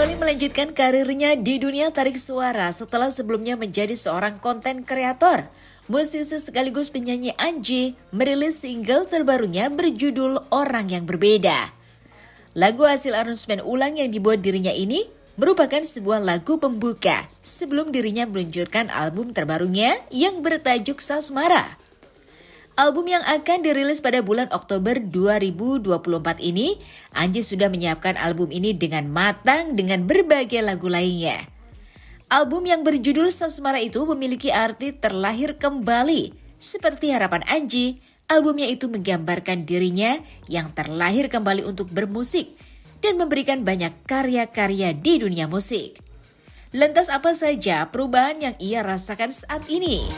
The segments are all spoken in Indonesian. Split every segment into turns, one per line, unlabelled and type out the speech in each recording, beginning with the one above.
kembali melanjutkan karirnya di dunia tarik suara setelah sebelumnya menjadi seorang konten kreator. Musisi sekaligus penyanyi Anji merilis single terbarunya berjudul Orang Yang Berbeda. Lagu hasil aransemen ulang yang dibuat dirinya ini merupakan sebuah lagu pembuka sebelum dirinya meluncurkan album terbarunya yang bertajuk Sasmara. Album yang akan dirilis pada bulan Oktober 2024 ini, Anji sudah menyiapkan album ini dengan matang dengan berbagai lagu lainnya. Album yang berjudul Sasmara itu memiliki arti terlahir kembali. Seperti harapan Anji, albumnya itu menggambarkan dirinya yang terlahir kembali untuk bermusik dan memberikan banyak karya-karya di dunia musik. Lantas apa saja perubahan yang ia rasakan saat ini?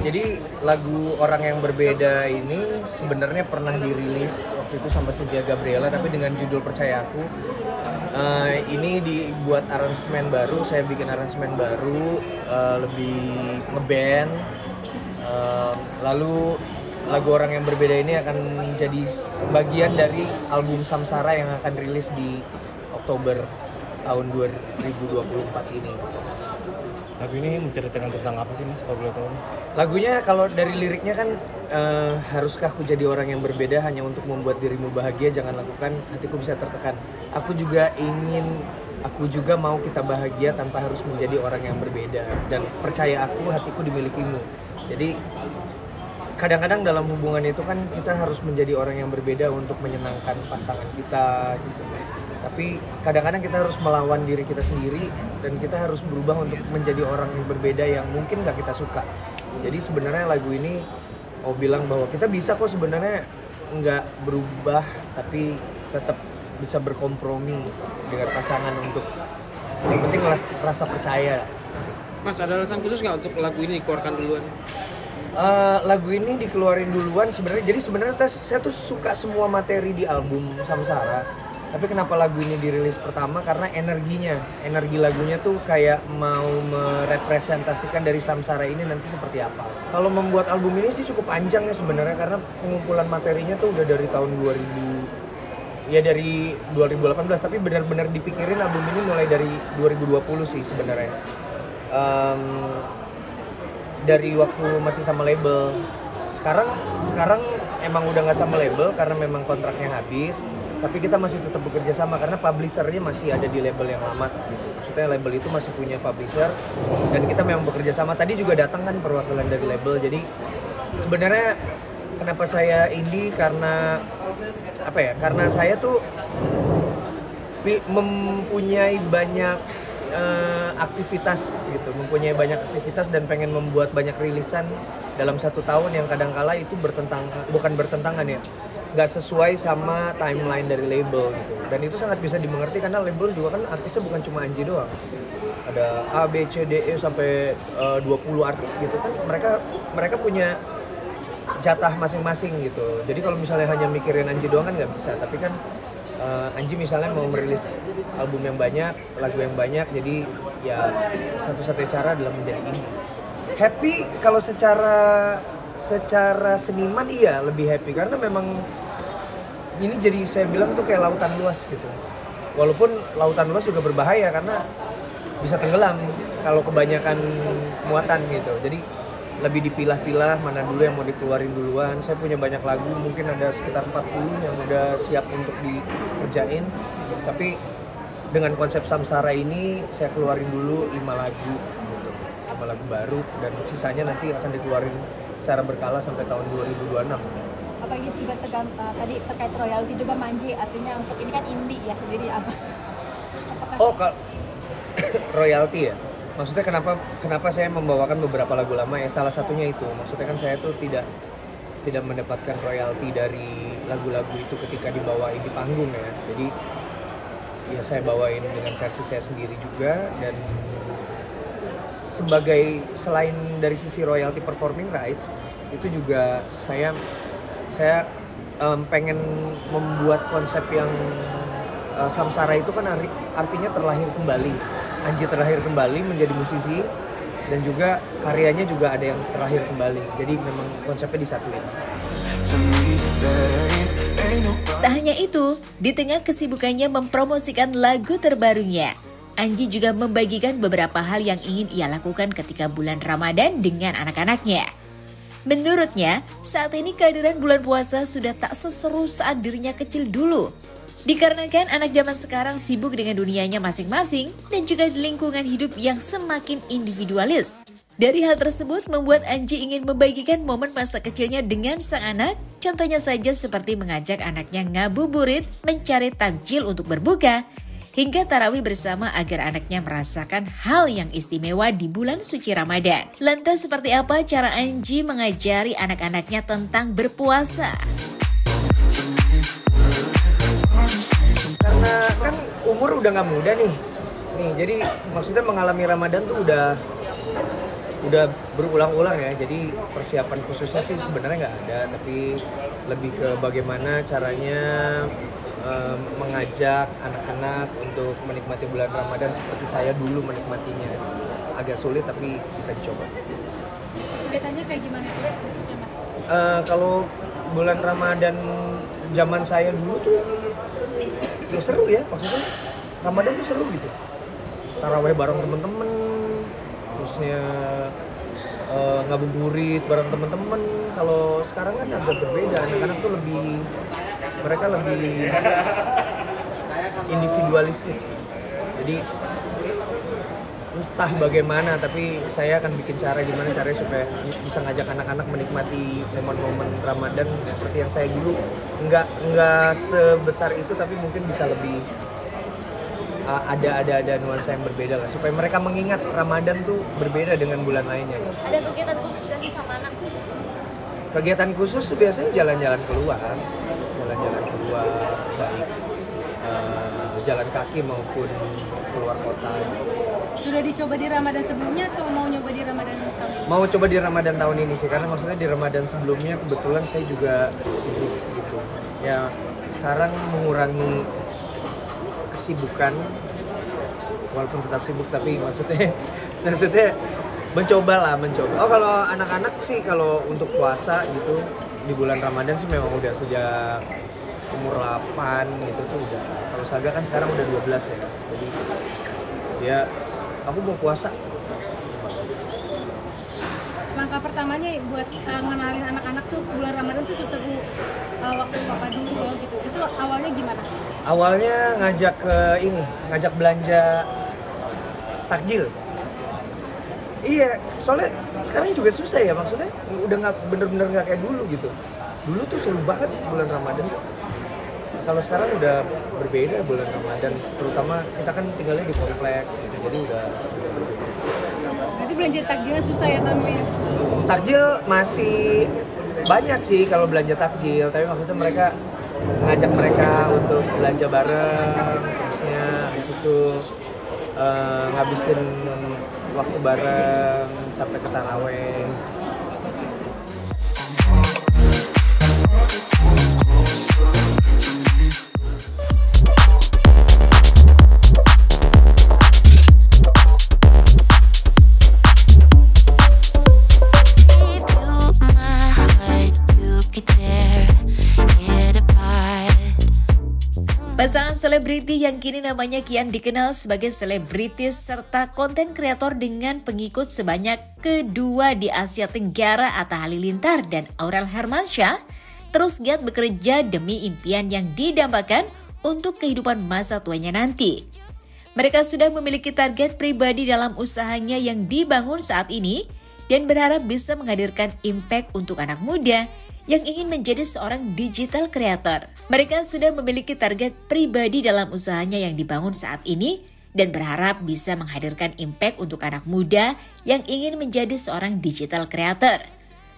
Jadi lagu Orang Yang Berbeda ini sebenarnya pernah dirilis waktu itu sama Cynthia Gabriela, tapi dengan judul Percaya Aku. Ini dibuat aransemen baru, saya bikin aransemen baru, lebih ngeband. Lalu lagu Orang Yang Berbeda ini akan menjadi bagian dari album Samsara yang akan rilis di Oktober tahun 2024 ini.
Lagu ini menceritakan tentang apa sih Mas, kalau boleh tahu?
Lagunya kalau dari liriknya kan haruskah ku jadi orang yang berbeda hanya untuk membuat dirimu bahagia, jangan lakukan hatiku bisa tertekan. Aku juga mau kita bahagia tanpa harus menjadi orang yang berbeda, dan percaya aku hatiku dimilikimu. Jadi kadang-kadang dalam hubungan itu kan kita harus menjadi orang yang berbeda untuk menyenangkan pasangan kita gitu. Tapi kadang-kadang kita harus melawan diri kita sendiri dan kita harus berubah untuk menjadi orang yang berbeda yang mungkin gak kita suka. Jadi sebenarnya lagu ini mau bilang bahwa kita bisa kok sebenarnya nggak berubah tapi tetap bisa berkompromi dengan pasangan untuk yang penting rasa percaya.
Mas, ada alasan khusus nggak untuk lagu ini dikeluarkan duluan?
Lagu ini dikeluarin duluan sebenarnya. Jadi sebenarnya saya tuh suka semua materi di album Samsara. Tapi kenapa lagu ini dirilis pertama? Karena energi lagunya tuh kayak mau merepresentasikan dari Samsara ini nanti seperti apa. Kalau membuat album ini sih cukup panjang ya sebenarnya, karena pengumpulan materinya tuh udah dari tahun 2018, tapi benar-benar dipikirin album ini mulai dari 2020 sih sebenarnya. Dari waktu masih sama label. Sekarang emang udah nggak sama label karena memang kontraknya habis, tapi kita masih tetap bekerja sama karena publishernya masih ada di label yang lama gitu. Maksudnya label itu masih punya publisher dan kita memang bekerja sama. Tadi juga datang kan perwakilan dari label. Jadi sebenarnya kenapa saya indie, karena apa ya? Karena saya tuh mempunyai banyak aktivitas gitu, mempunyai banyak aktivitas dan pengen membuat banyak rilisan dalam satu tahun yang kadangkala itu bukan bertentangan ya, nggak sesuai sama timeline dari label gitu. Dan itu sangat bisa dimengerti karena label juga kan artisnya bukan cuma Anji doang, ada A, B, C, D, E sampai 20 artis gitu kan, mereka punya jatah masing-masing gitu. Jadi kalau misalnya hanya mikirin Anji doang kan nggak bisa, tapi kan Anji misalnya mau merilis album yang banyak, lagu yang banyak, jadi ya satu-satunya cara adalah menjadi ini. Happy kalau secara seniman iya lebih happy karena memang ini jadi saya bilang tuh kayak lautan luas gitu. Walaupun lautan luas juga berbahaya karena bisa tenggelam kalau kebanyakan muatan gitu. Jadi lebih dipilah-pilah mana dulu yang mau dikeluarin duluan. Saya punya banyak lagu, mungkin ada sekitar 40 yang udah siap untuk dikerjain. Tapi dengan konsep Samsara ini saya keluarin dulu 5 lagu gitu. 5 lagu baru dan sisanya nanti akan dikeluarin secara berkala sampai tahun 2026.
Apalagi juga tadi terkait royalti juga Manji, artinya untuk ini kan indie ya sendiri apa?
Royalti ya? Maksudnya kenapa saya membawakan beberapa lagu lama ya, salah satunya itu. Maksudnya kan saya tuh tidak mendapatkan royalti dari lagu-lagu itu ketika dibawain di panggung ya. Jadi ya saya bawain dengan versi saya sendiri juga, dan sebagai selain dari sisi royalti performing rights itu juga saya pengen membuat konsep yang Samsara itu kan artinya terlahir kembali. Anji terlahir kembali menjadi musisi dan juga karyanya juga ada yang terlahir kembali. Jadi memang konsepnya disatuin.
Tak hanya itu, di tengah kesibukannya mempromosikan lagu terbarunya, Anji juga membagikan beberapa hal yang ingin ia lakukan ketika bulan Ramadan dengan anak-anaknya. Menurutnya, saat ini kehadiran bulan puasa sudah tak seseru saat dirinya kecil dulu. Dikarenakan anak zaman sekarang sibuk dengan dunianya masing-masing dan juga di lingkungan hidup yang semakin individualis. Dari hal tersebut membuat Anji ingin membagikan momen masa kecilnya dengan sang anak, contohnya saja seperti mengajak anaknya ngabuburit, mencari takjil untuk berbuka, hingga tarawih bersama agar anaknya merasakan hal yang istimewa di bulan suci Ramadan. Lantas seperti apa cara Anji mengajari anak-anaknya tentang berpuasa?
Karena kan umur udah nggak muda nih, jadi maksudnya mengalami Ramadan tuh udah berulang-ulang ya. Jadi persiapan khususnya sih sebenarnya nggak ada, tapi lebih ke bagaimana caranya mengajak anak-anak untuk menikmati bulan Ramadan seperti saya dulu menikmatinya. Agak sulit tapi bisa dicoba.
Sulitannya kayak gimana tuh maksudnya Mas?
Kalau bulan Ramadan zaman saya dulu tuh ya seru ya, maksudnya Ramadan tuh seru gitu. Tarawih bareng temen-temen, terusnya ngabuburit bareng temen-temen. Kalau sekarang kan agak berbeda, anak-anak tuh mereka lebih individualistis. Jadi entah bagaimana, tapi saya akan bikin gimana caranya supaya bisa ngajak anak-anak menikmati momen-momen Ramadan seperti yang saya dulu. Nggak sebesar itu, tapi mungkin bisa lebih ada nuansa yang berbeda lah, supaya mereka mengingat Ramadan tuh berbeda dengan bulan lainnya.
Ada kegiatan khusus kan sama anak?
Kegiatan khusus tuh biasanya jalan-jalan keluar, baik jalan kaki maupun keluar kota.
Sudah dicoba di Ramadan sebelumnya atau mau nyoba di Ramadan tahun ini?
Mau coba di Ramadan tahun ini sih, karena maksudnya di Ramadan sebelumnya kebetulan saya juga sibuk gitu. Ya sekarang mengurangi kesibukan, walaupun tetap sibuk, tapi maksudnya mencoba. Oh kalau anak-anak sih, kalau untuk puasa gitu di bulan Ramadan sih memang udah sejak umur 8 gitu tuh udah. Kalau Saga kan sekarang udah 12 ya, jadi dia aku mau puasa.
Langkah pertamanya buat ngenalin anak-anak tuh bulan Ramadan tuh seseru waktu Bapak dulu gitu. Itu awalnya gimana? Awalnya
ngajak belanja takjil. Iya, soalnya sekarang juga susah ya, maksudnya udah nggak bener-bener nggak kayak dulu gitu. Dulu tuh seru banget bulan Ramadan. Kalau sekarang udah berbeda bulan Ramadan, terutama kita kan tinggalnya di kompleks gitu, jadi udah berbeda.
Nanti belanja takjilnya susah ya tamunya?
Takjil masih banyak sih kalau belanja takjil, tapi maksudnya mereka ngajak mereka untuk belanja bareng, terusnya habis itu ngabisin waktu bareng sampai ke tarawih.
Pasangan selebriti yang kini namanya kian dikenal sebagai selebritis serta konten kreator dengan pengikut sebanyak kedua di Asia Tenggara, Atta Halilintar dan Aurel Hermansyah, terus giat bekerja demi impian yang didambakan untuk kehidupan masa tuanya nanti. Mereka sudah memiliki target pribadi dalam usahanya yang dibangun saat ini dan berharap bisa menghadirkan impact untuk anak muda yang ingin menjadi seorang digital creator. Mereka sudah memiliki target pribadi dalam usahanya yang dibangun saat ini dan berharap bisa menghadirkan impact untuk anak muda yang ingin menjadi seorang digital creator.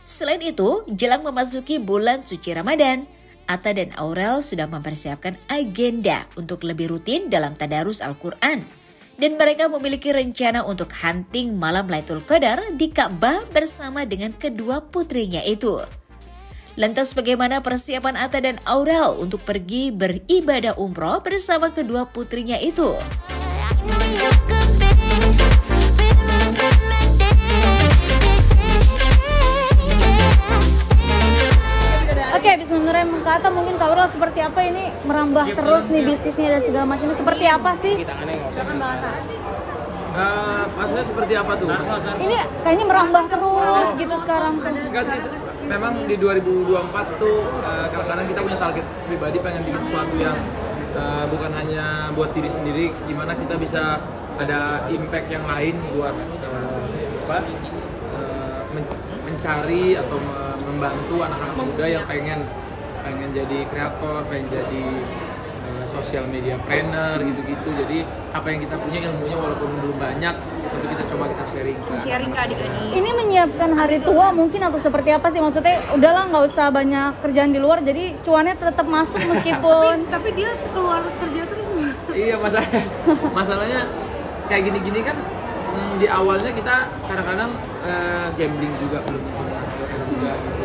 Selain itu, jelang memasuki bulan suci Ramadan, Atta dan Aurel sudah mempersiapkan agenda untuk lebih rutin dalam tadarus Al-Quran. Dan mereka memiliki rencana untuk hunting malam Lailatul Qadar di Ka'bah bersama dengan kedua putrinya itu. Lantas bagaimana persiapan Atta dan Aurel untuk pergi beribadah umroh bersama kedua putrinya itu?
Oke, sebenarnya kata mungkin Kak Aurel seperti apa ini merambah terus nih bisnisnya dan segala macamnya seperti apa sih?
Maksudnya seperti apa tuh?
Ini kayaknya merambah terus gitu sekarang.
Enggak sih, memang di 2024 tuh kadang-kadang kita punya target pribadi pengen bikin sesuatu yang bukan hanya buat diri sendiri, gimana kita bisa ada impact yang lain buat mencari atau membantu anak-anak muda yang pengen jadi kreator, pengen jadi sosial media trainer gitu-gitu. Jadi apa yang kita punya ilmunya walaupun belum banyak, tapi kita coba kita sharing
ke adik-adik.
Ini menyiapkan hari tua mungkin atau seperti apa sih? Maksudnya udahlah nggak usah banyak kerjaan di luar, jadi cuannya tetap masuk meskipun.
tapi dia keluar kerja terus.
Iya, masalahnya kayak gini-gini kan di awalnya kita kadang-kadang gambling juga belum menghasilkan juga gitu.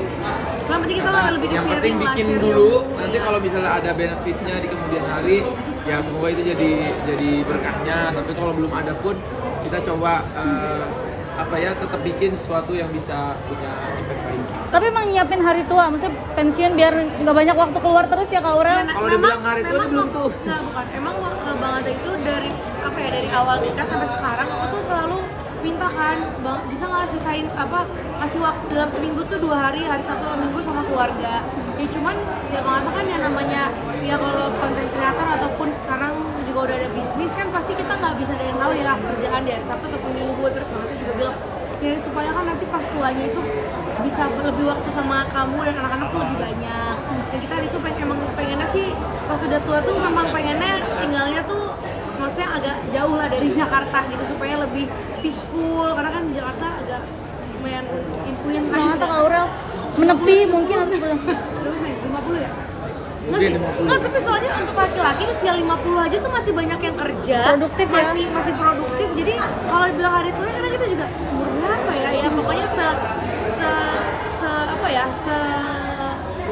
Yang penting kita lebih ke
Yang
sharing
penting
lah,
bikin
sharing.
dulu, nanti kalau misalnya ada benefitnya di kemudian hari, ya semoga itu jadi berkahnya. Tapi kalau belum ada pun kita coba tetap bikin sesuatu yang bisa punya impact baik.
Tapi emang nyiapin hari tua, maksudnya pensiun biar nggak banyak waktu keluar terus ya Kak Aurel?
Kalau dibilang hari tua ini belum tuh.
Nah, bukan. Emang Bang Ata itu dari awal nikah sampai sekarang aku tuh selalu minta kan, Bang, bisa nggak kasih waktu dalam seminggu tuh 2 hari Sabtu atau Minggu sama keluarga. Ya cuman ya Bang Ata kan yang namanya ya kalau konten kreator ataupun sekarang juga udah ada bisnis kan pasti kita nggak bisa ada yang tahu ya kerjaan di hari Sabtu ataupun Minggu. Terus Bang Ata juga bilang ya supaya kan nanti pas tuanya itu bisa lebih waktu sama kamu dan anak-anak tuh lebih banyak. Dan kita itu pengennya sih pas sudah tua tuh memang pengennya tinggalnya tuh maksudnya agak jauh lah dari Jakarta gitu supaya lebih peaceful, karena kan di Jakarta agak lumayan impuin
Kak Aurel menepi mungkin atau sebelum.
Terus 50 ya?
Mungkin 50.
Nggak, tapi soalnya untuk laki-laki usia 50 aja tuh masih banyak yang kerja,
Produktif ya?
masih produktif. Jadi kalau dibilang hari tua karena kita juga umur berapa ya? Ya pokoknya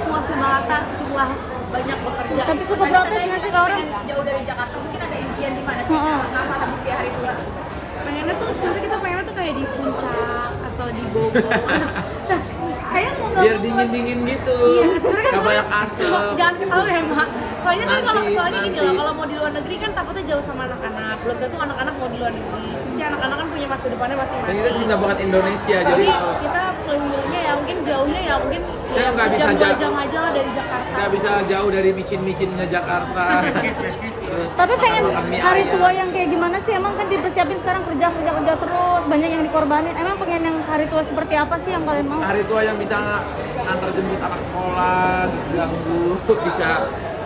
puas semata setelah banyak bekerja.
Tapi cukup protes nggak sih Kak Aurel?
Jauh dari Jakarta mungkin ada impian di mana sih? Kenapa habisnya hari tua?
Pengennya tuh sebenarnya kita pengennya tuh kayak di puncak atau di Bogor. Nah, kayak mau nggak
Biar
mau-
dingin-dingin gitu.
Iya, sebenarnya kan
Nggak banyak
soalnya-
asap.
Jangan ketawa ya, Mak. Soalnya kan soalnya gini
Nanti.
loh, kalau mau di luar negeri kan takutnya jauh sama anak-anak. Belum tentu anak-anak mau di luar negeri. Pasti anak-anak kan punya masa depannya
Dan
masing-masing.
kita cinta banget Indonesia, jadi
Jadi kita pilih-pilihnya ya mungkin jauhnya ya mungkin
Saya
ya
nggak bisa
2 jam aja lah dari Jakarta.
nggak bisa jauh dari micin-micinnya Jakarta. Terus
Tapi pengen
makan mie
hari
ayam.
tua yang kayak gimana sih? Emang kan dipersiapin sekarang kerja terus, banyak yang dikorbanin. Emang pengen yang hari tua seperti apa sih yang kalian mau?
Hari tua yang bisa antar jemput anak sekolah, ganggu, bisa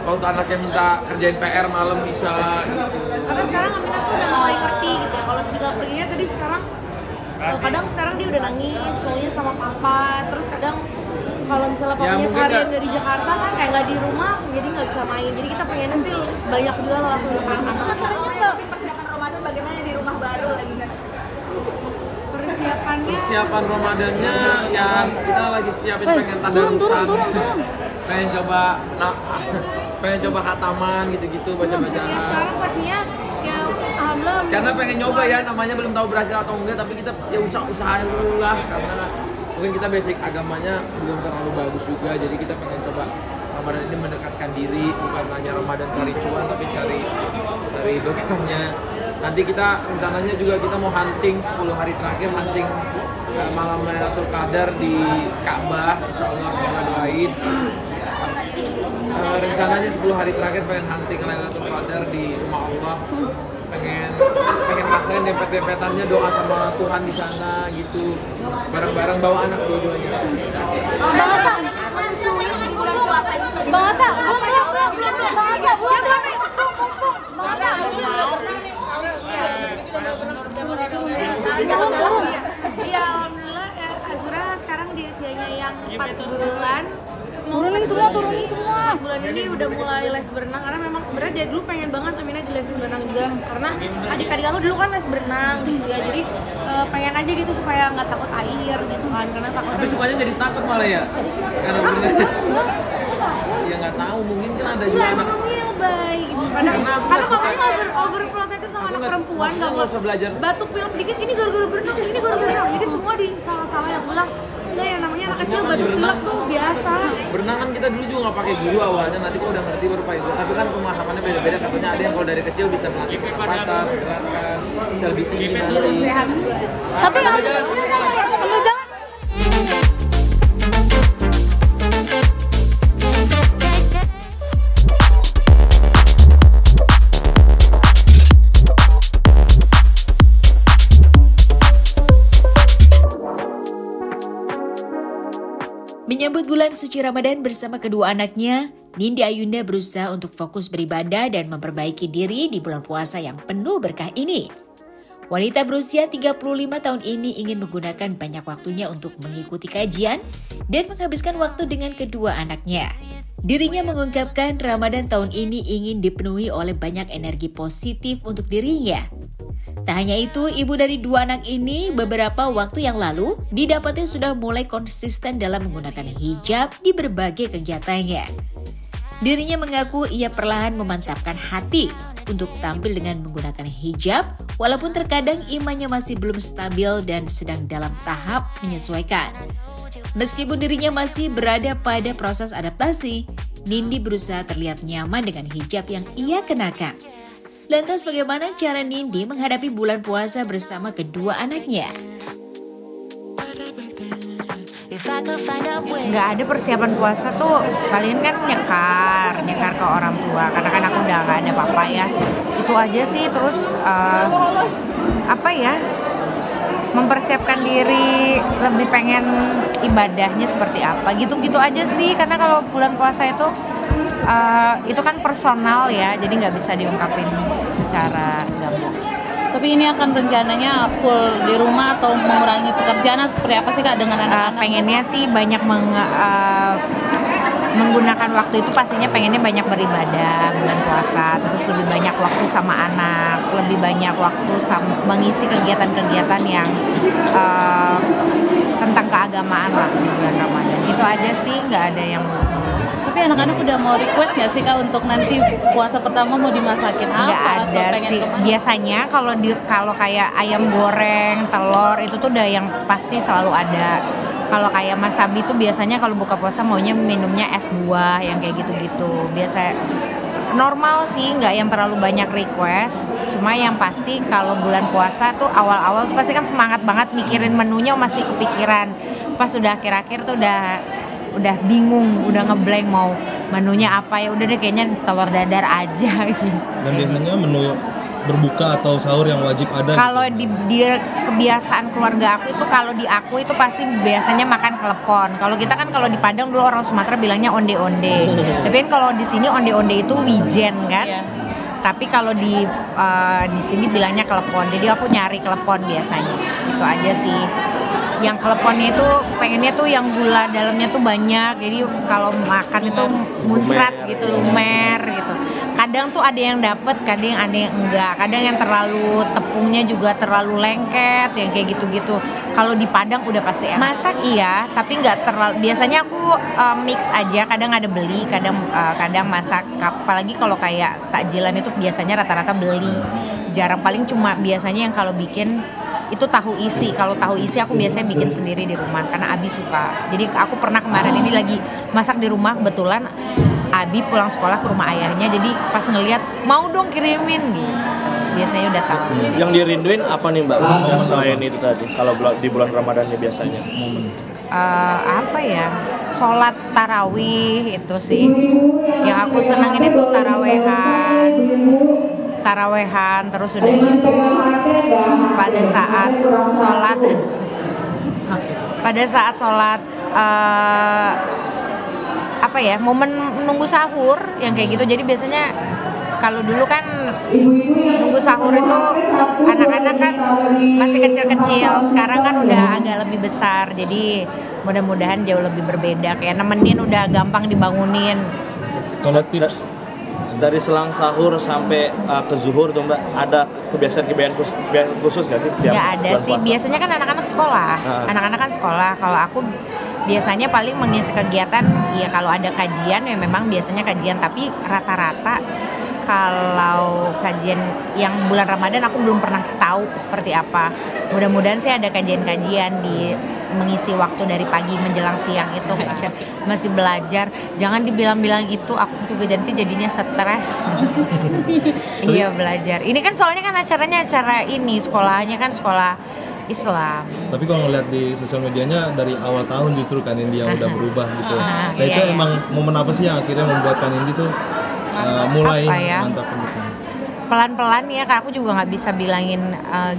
kalau tuh anaknya minta kerjain PR malam bisa gitu.
Karena sekarang Aminah tuh udah mulai ngerti gitu ya. Kalau tinggal perginya tadi sekarang kadang sekarang dia udah nangis maunya sama papa. Terus kadang kalau misalnya
Ya,
papanya
mungkin
seharian
nggak-
dari Jakarta kan kayak nggak di rumah, jadi nggak bisa main. Jadi kita pengennya sih banyak juga lah waktu untuk anak-anak.
Tapi persiapan Ramadan bagaimana di rumah baru lagi kan?
Persiapannya
Persiapan Ramadannya yang kita lagi siapin pengen tadarusan. Pengen coba khataman gitu-gitu baca-baca.
ya sekarang pastinya ya alhamdulillah.
Karena pengen nyoba ya, namanya belum tahu berhasil atau enggak, tapi kita ya usahain dulu lah, karena mungkin kita basic agamanya belum terlalu bagus juga, jadi kita pengen coba Ramadan ini mendekatkan diri, bukan hanya Ramadan cari cuan tapi cari berkahnya. Nanti kita rencananya juga kita mau hunting 10 hari terakhir, hunting malam Lailatul Qadar di Ka'bah, insyaallah semoga doain. Rencananya 10 hari terakhir pengen hunting Lailatul Qadar di rumah Allah. Pengen ngerasain dempet-dempetannya, doa sama Tuhan di sana gitu. Bareng-bareng bawa anak dua-duanya.
Menyusui di bulan puasa itu tadi.
Bang Atta, belum. Bang Atta, belum. Bang Atta,
Iya, alhamdulillah Azura sekarang di usianya yang 4 bulan.
turunin semua.
4 bulan ini udah mulai les berenang, karena memang sebenarnya dia dulu pengen banget Aminah di les berenang juga, karena adik-adik aku dulu kan les berenang gitu ya, jadi pengen aja gitu supaya nggak takut air gitu kan, karena takut
Tapi sukanya jadi takut malah ya. Karena bener. Ya nggak tahu, mungkin kan ada juga anak.
lebay gitu. Kadang mamanya overprotective sama anak perempuan, nggak mau
usah belajar.
batuk pilek dikit, ini gara-gara berenang, ini gara-gara. Jadi semua salah yang bilang enggak, yang namanya anak kecil batuk pilek tuh biasa.
Berenang kan kita dulu juga nggak pakai guru awalnya, nanti kok udah ngerti baru pakai guru. Tapi kan pemahamannya beda-beda, katanya ada yang kalau dari kecil bisa melatih pernapasan, gerakan, bisa lebih tinggi nanti.
Sehat juga.
Tapi
Sambil jalan.
sambil jalan.
Menyambut bulan suci Ramadan bersama kedua anaknya, Nindi Ayunda berusaha untuk fokus beribadah dan memperbaiki diri di bulan puasa yang penuh berkah ini. Wanita berusia 35 tahun ini ingin menggunakan banyak waktunya untuk mengikuti kajian dan menghabiskan waktu dengan kedua anaknya. Dirinya mengungkapkan Ramadan tahun ini ingin dipenuhi oleh banyak energi positif untuk dirinya. Tak hanya itu, ibu dari dua anak ini beberapa waktu yang lalu didapatnya sudah mulai konsisten dalam menggunakan hijab di berbagai kegiatannya. Dirinya mengaku ia perlahan memantapkan hati untuk tampil dengan menggunakan hijab, walaupun terkadang imannya masih belum stabil dan sedang dalam tahap menyesuaikan. Meskipun dirinya masih berada pada proses adaptasi, Nindi berusaha terlihat nyaman dengan hijab yang ia kenakan. Lantas bagaimana cara Nindi menghadapi bulan puasa bersama kedua anaknya?
Nggak ada persiapan puasa tuh, paling kan nyekar ke orang tua, karena kan aku udah nggak ada papa ya. Itu aja sih, terus mempersiapkan diri, lebih pengen ibadahnya seperti apa, gitu-gitu aja sih. Karena kalau bulan puasa itu kan personal ya, jadi nggak bisa diungkapin secara gamblang.
Tapi ini akan rencananya full di rumah atau mengurangi pekerjaan atau seperti apa sih Kak dengan anak-anak?
Pengennya sih banyak menggunakan waktu itu, pastinya pengennya banyak beribadah bulan puasa, terus lebih banyak waktu sama anak, lebih banyak waktu mengisi kegiatan-kegiatan yang tentang keagamaan lah di bulan Ramadan. Itu aja sih, nggak ada yang
Tapi anak-anak udah mau request nggak sih Kak untuk nanti puasa pertama mau dimasakin apa?
Nggak ada sih. Biasanya kalau kayak ayam goreng, telur itu tuh udah yang pasti selalu ada. Kalau kayak Mas Abi tuh biasanya kalau buka puasa maunya minumnya es buah yang kayak gitu-gitu. Biasa normal sih, nggak yang terlalu banyak request. Cuma yang pasti kalau bulan puasa tuh awal-awal tuh pasti kan semangat banget mikirin menunya, masih kepikiran. Pas udah akhir-akhir tuh udah bingung, udah ngeblank mau menunya apa, ya udah deh kayaknya telur dadar aja gitu.
Dan biasanya menu berbuka atau sahur yang wajib ada?
Kalau di kebiasaan keluarga aku itu, kalau di aku itu pasti biasanya makan klepon. Kalau kita kan kalau di Padang dulu orang Sumatera bilangnya onde-onde. Tapi kan kalau di sini onde-onde itu wijen kan. Yeah. Tapi kalau di sini bilangnya klepon. Jadi aku nyari klepon biasanya. Itu aja sih. Yang keleponnya itu pengennya tuh yang gula dalamnya tuh banyak, jadi kalau makan itu muncrat gitu, lumer gitu. Kadang tuh ada yang dapet, kadang ada yang enggak. Kadang yang terlalu tepungnya juga terlalu lengket, yang kayak gitu-gitu. Kalau di Padang udah pasti enak. Masak iya, tapi nggak terlalu. Biasanya aku mix aja. Kadang ada beli, kadang masak. Apalagi kalau kayak takjilan itu biasanya rata-rata beli. Jarang, paling cuma biasanya yang kalau bikin itu tahu isi. Kalau tahu isi aku biasanya bikin sendiri di rumah karena Abi suka. Jadi aku pernah kemarin ini lagi masak di rumah, kebetulan Abi pulang sekolah ke rumah ayahnya, jadi pas ngelihat mau dong kirimin gitu. Biasanya udah tahu.
Yang dirinduin apa nih Mbak? Selain itu tadi, kalau di bulan Ramadannya biasanya
apa ya? Sholat tarawih itu sih. Yang aku senangin itu tarawehan, terus udah gitu pada saat sholat momen menunggu sahur yang kayak gitu. Jadi biasanya kalau dulu kan nunggu sahur itu anak-anak kan masih kecil-kecil, sekarang kan udah agak lebih besar, jadi mudah-mudahan jauh lebih berbeda, kayak nemenin udah gampang dibangunin.
Kalau tips
dari selang sahur sampai ke zuhur tuh Mbak, ada kebiasaan khusus nggak sih?
Nggak ada sih, biasanya kan anak-anak sekolah. Anak-anak kan sekolah. Kalau aku biasanya paling mengisi kegiatan ya kalau ada kajian ya memang biasanya kajian, tapi rata-rata kalau kajian yang bulan Ramadan aku belum pernah tahu seperti apa. Mudah-mudahan sih ada kajian-kajian di mengisi waktu dari pagi menjelang siang itu masih belajar. Jangan dibilang-bilang itu, aku juga nanti jadinya stres. Iya belajar. Ini kan soalnya kan acaranya acara ini, sekolahnya kan sekolah Islam.
Tapi kalau ngeliat di sosial medianya dari awal tahun justru kan Indi yang udah berubah gitu. Nah itu emang momen apa sih yang akhirnya membuat kan Indi tuh mulai mantapin itu?
Pelan-pelan ya, Kak, aku juga nggak bisa bilangin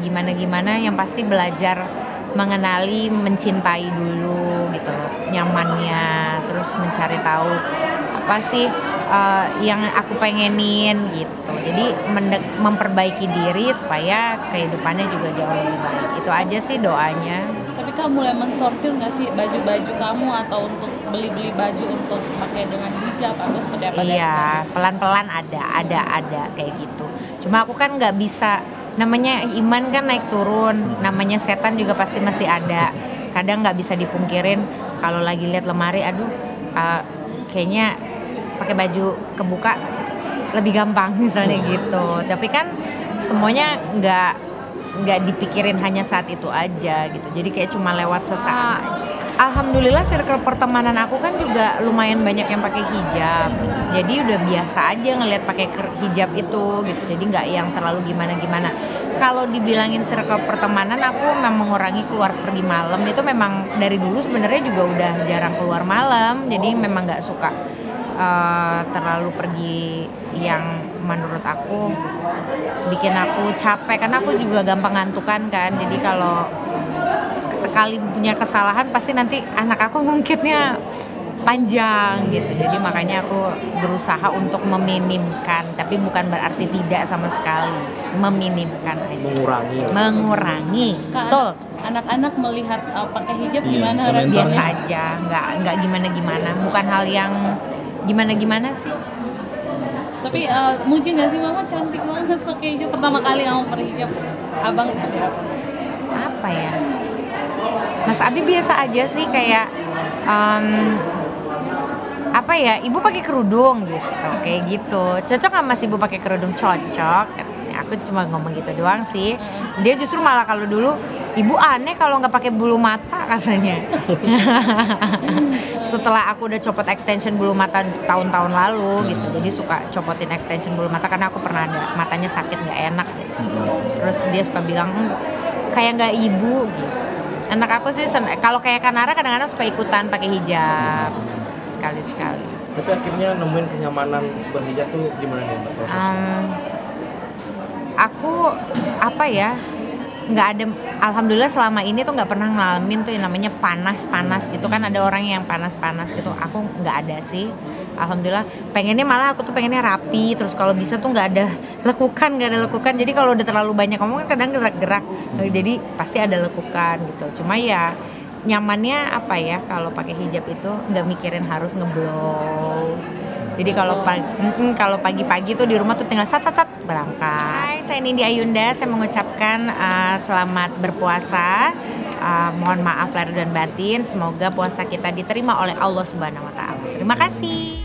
gimana-gimana. Yang pasti belajar mengenali, mencintai dulu gitu loh, nyamannya, terus mencari tahu apa sih yang aku pengenin gitu. Jadi memperbaiki diri supaya kehidupannya juga jauh lebih baik. Itu aja sih doanya.
Tapi kamu mulai mensortir nggak sih baju-baju kamu atau untuk beli-beli baju untuk pakai dengan hijab atau seperti apa?
Iya, pelan-pelan ada kayak gitu. Cuma aku kan nggak bisa, namanya iman kan naik turun, namanya setan juga pasti masih ada. Kadang nggak bisa dipungkirin kalau lagi lihat lemari, aduh kayaknya pakai baju kebuka lebih gampang misalnya gitu. Tapi kan semuanya nggak dipikirin hanya saat itu aja gitu. Jadi kayak cuma lewat sesaat. Alhamdulillah circle pertemanan aku kan juga lumayan banyak yang pakai hijab. Jadi udah biasa aja ngelihat pakai hijab itu gitu. Jadi nggak yang terlalu gimana-gimana. Kalau dibilangin circle pertemanan, aku memang mengurangi keluar pergi malam. Itu memang dari dulu sebenarnya juga udah jarang keluar malam. Jadi memang nggak suka terlalu pergi yang menurut aku bikin aku capek, karena aku juga gampang ngantukan kan. Jadi kalau sekali punya kesalahan pasti nanti anak aku ngungkitnya panjang gitu. Jadi makanya aku berusaha untuk meminimkan, tapi bukan berarti tidak sama sekali, meminimkan aja, mengurangi. Betul.
Anak-anak melihat pakai hijab gimana rasanya?
Biasa aja, nggak gimana-gimana, bukan hal yang gimana-gimana sih.
Tapi muji nggak sih, mama cantik banget pakai hijab, pertama kali kamu berhijab, abang
apa ya, Mas Abi biasa aja sih, kayak apa ya, ibu pakai kerudung gitu, kayak gitu, cocok nggak Mas ibu pakai kerudung? Cocok. Aku cuma ngomong gitu doang sih. Dia justru malah kalau dulu, ibu aneh kalau nggak pakai bulu mata katanya. Setelah aku udah copot extension bulu mata tahun-tahun lalu gitu, jadi suka copotin extension bulu mata karena aku pernah ada matanya sakit nggak enak gitu. Terus dia suka bilang kayak nggak ibu gitu. Anak aku sih kalau kayak Kanara kadang-kadang suka ikutan pakai hijab sekali-sekali.
Tapi akhirnya nemuin kenyamanan berhijab tuh gimana nih Mbak prosesnya?
Aku apa ya, nggak ada, alhamdulillah selama ini tuh nggak pernah ngalamin tuh yang namanya panas gitu kan. Ada orang yang panas gitu, aku nggak ada sih, alhamdulillah. Pengennya malah aku tuh pengennya rapi, terus kalau bisa tuh nggak ada lekukan. Jadi kalau udah terlalu banyak ngomong kan kadang gerak-gerak, jadi pasti ada lekukan gitu. Cuma ya nyamannya apa ya, kalau pakai hijab itu nggak mikirin harus ngeblow. Jadi kalau pagi-pagi tuh di rumah tuh tinggal sat berangkat. Hai, saya Nindi Ayunda, saya mengucapkan selamat berpuasa. Mohon maaf lahir dan batin, semoga puasa kita diterima oleh Allah Subhanahu wa taala. Terima kasih.